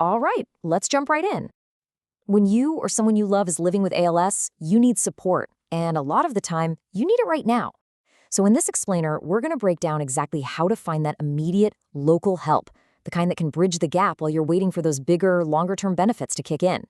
All right, let's jump right in. When you or someone you love is living with ALS, you need support, and a lot of the time, you need it right now. So in this explainer, we're going to break down exactly how to find that immediate, local help, the kind that can bridge the gap while you're waiting for those bigger, longer-term benefits to kick in.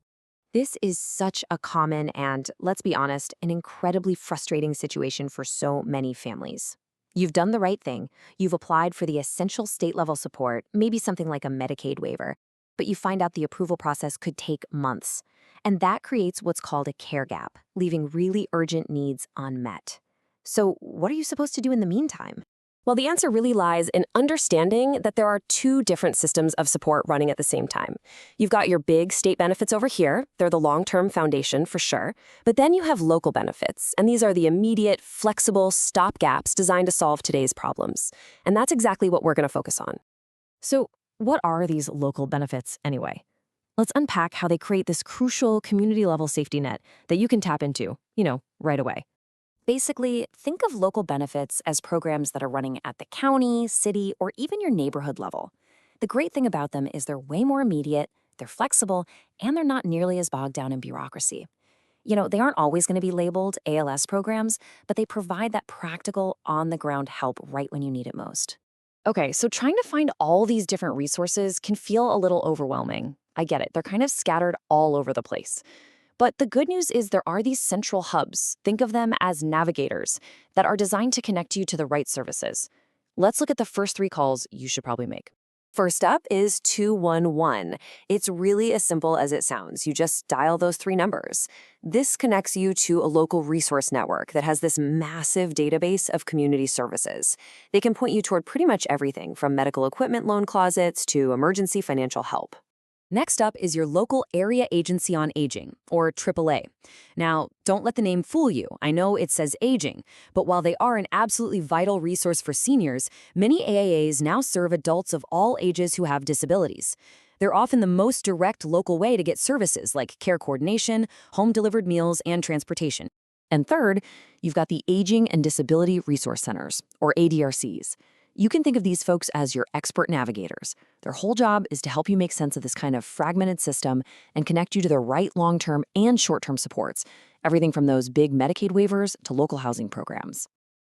This is such a common and, let's be honest, an incredibly frustrating situation for so many families. You've done the right thing. You've applied for the essential state level support, maybe something like a Medicaid waiver, but you find out the approval process could take months. And that creates what's called a care gap, leaving really urgent needs unmet. So, what are you supposed to do in the meantime? Well, the answer really lies in understanding that there are two different systems of support running at the same time. You've got your big state benefits over here. They're the long-term foundation for sure. But then you have local benefits, and these are the immediate, flexible stopgaps designed to solve today's problems. And that's exactly what we're going to focus on. So what are these local benefits anyway? Let's unpack how they create this crucial community-level safety net that you can tap into, right away. Basically, think of local benefits as programs that are running at the county, city, or even your neighborhood level. The great thing about them is they're way more immediate, they're flexible, and they're not nearly as bogged down in bureaucracy. They aren't always going to be labeled ALS programs, but they provide that practical, on-the-ground help right when you need it most. Okay, so trying to find all these different resources can feel a little overwhelming. I get it, they're kind of scattered all over the place. But the good news is there are these central hubs, think of them as navigators, that are designed to connect you to the right services. Let's look at the first three calls you should probably make. First up is 211. It's really as simple as it sounds. You just dial those three numbers. This connects you to a local resource network that has this massive database of community services. They can point you toward pretty much everything from medical equipment loan closets to emergency financial help. Next up is your local Area Agency on Aging, or AAA. Now, don't let the name fool you. I know it says aging, but while they are an absolutely vital resource for seniors, many AAAs now serve adults of all ages who have disabilities. They're often the most direct local way to get services like care coordination, home-delivered meals, and transportation. And third, you've got the Aging and Disability Resource Centers, or ADRCs. You can think of these folks as your expert navigators. Their whole job is to help you make sense of this kind of fragmented system and connect you to the right long-term and short-term supports, everything from those big Medicaid waivers to local housing programs.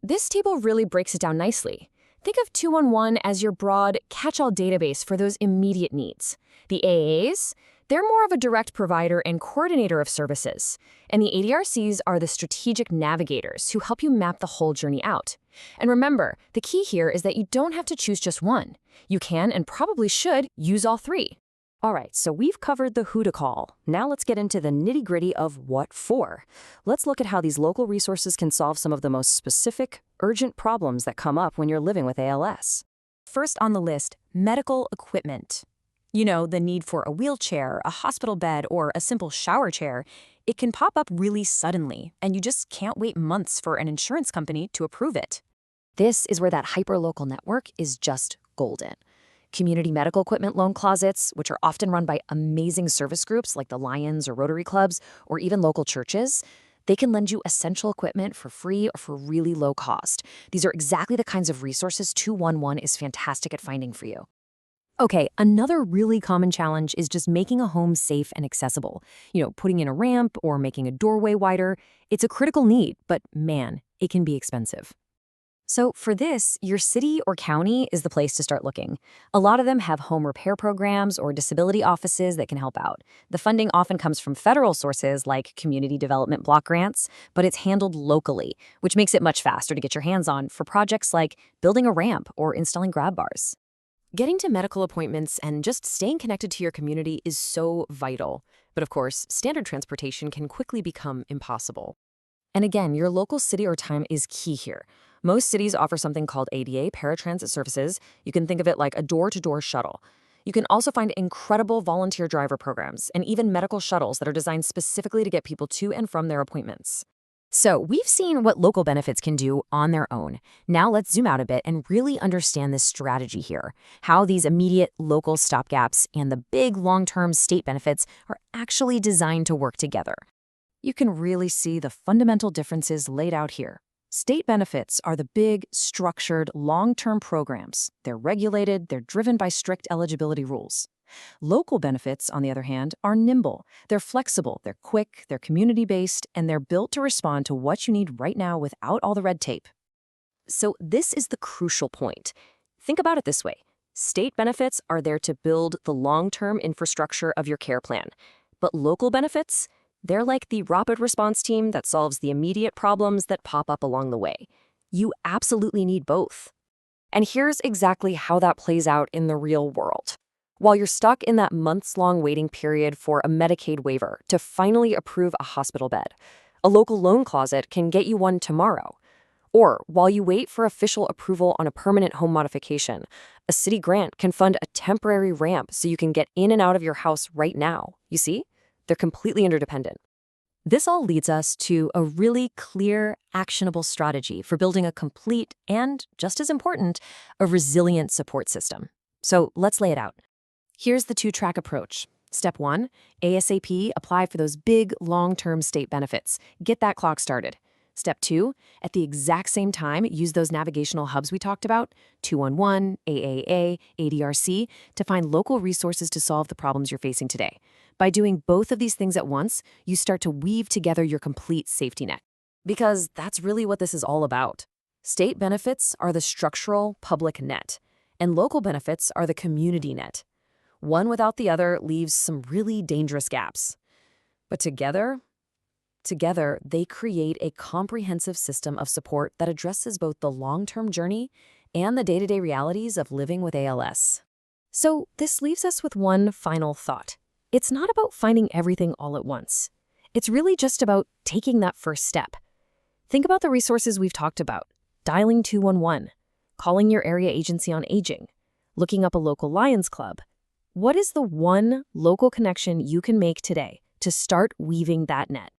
This table really breaks it down nicely. Think of 211 as your broad, catch-all database for those immediate needs. The AAs, they're more of a direct provider and coordinator of services. And the ADRCs are the strategic navigators who help you map the whole journey out. And remember, the key here is that you don't have to choose just one. You can and probably should use all three. All right, so we've covered the who to call. Now let's get into the nitty-gritty of what for. Let's look at how these local resources can solve some of the most specific, urgent problems that come up when you're living with ALS. First on the list, medical equipment. The need for a wheelchair, a hospital bed, or a simple shower chair. It can pop up really suddenly, and you just can't wait months for an insurance company to approve it. This is where that hyperlocal network is just golden. Community medical equipment loan closets, which are often run by amazing service groups like the Lions or Rotary Clubs, or even local churches, they can lend you essential equipment for free or for really low cost. These are exactly the kinds of resources 211 is fantastic at finding for you. Okay, another really common challenge is just making a home safe and accessible. Putting in a ramp or making a doorway wider. It's a critical need, but man, it can be expensive. So for this, your city or county is the place to start looking. A lot of them have home repair programs or disability offices that can help out. The funding often comes from federal sources like community development block grants, but it's handled locally, which makes it much faster to get your hands on for projects like building a ramp or installing grab bars. Getting to medical appointments and just staying connected to your community is so vital. But of course, standard transportation can quickly become impossible. And again, your local city or town is key here. Most cities offer something called ADA paratransit services. You can think of it like a door-to-door shuttle. You can also find incredible volunteer driver programs and even medical shuttles that are designed specifically to get people to and from their appointments. So we've seen what local benefits can do on their own. Now let's zoom out a bit and really understand this strategy here, how these immediate local stopgaps and the big long-term state benefits are actually designed to work together. You can really see the fundamental differences laid out here. State benefits are the big, structured, long-term programs. They're regulated, they're driven by strict eligibility rules. Local benefits, on the other hand, are nimble. They're flexible, they're quick, they're community-based, and they're built to respond to what you need right now without all the red tape. So this is the crucial point. Think about it this way. State benefits are there to build the long-term infrastructure of your care plan. But local benefits, they're like the rapid response team that solves the immediate problems that pop up along the way. You absolutely need both. And here's exactly how that plays out in the real world. While you're stuck in that months-long waiting period for a Medicaid waiver to finally approve a hospital bed, a local loan closet can get you one tomorrow. Or while you wait for official approval on a permanent home modification, a city grant can fund a temporary ramp so you can get in and out of your house right now. You see? They're completely interdependent. This all leads us to a really clear, actionable strategy for building a complete and, just as important, a resilient support system. So let's lay it out. Here's the two-track approach. Step 1, ASAP, apply for those big, long-term state benefits. Get that clock started. Step 2, at the exact same time, use those navigational hubs we talked about, 211, AAA, ADRC, to find local resources to solve the problems you're facing today. By doing both of these things at once, you start to weave together your complete safety net. Because that's really what this is all about. State benefits are the structural, public net, and local benefits are the community net. One without the other leaves some really dangerous gaps. But together, they create a comprehensive system of support that addresses both the long-term journey and the day-to-day realities of living with ALS. So this leaves us with one final thought. It's not about finding everything all at once. It's really just about taking that first step. Think about the resources we've talked about: dialing 211, calling your area agency on aging, looking up a local Lions Club. What is the one local connection you can make today to start weaving that net?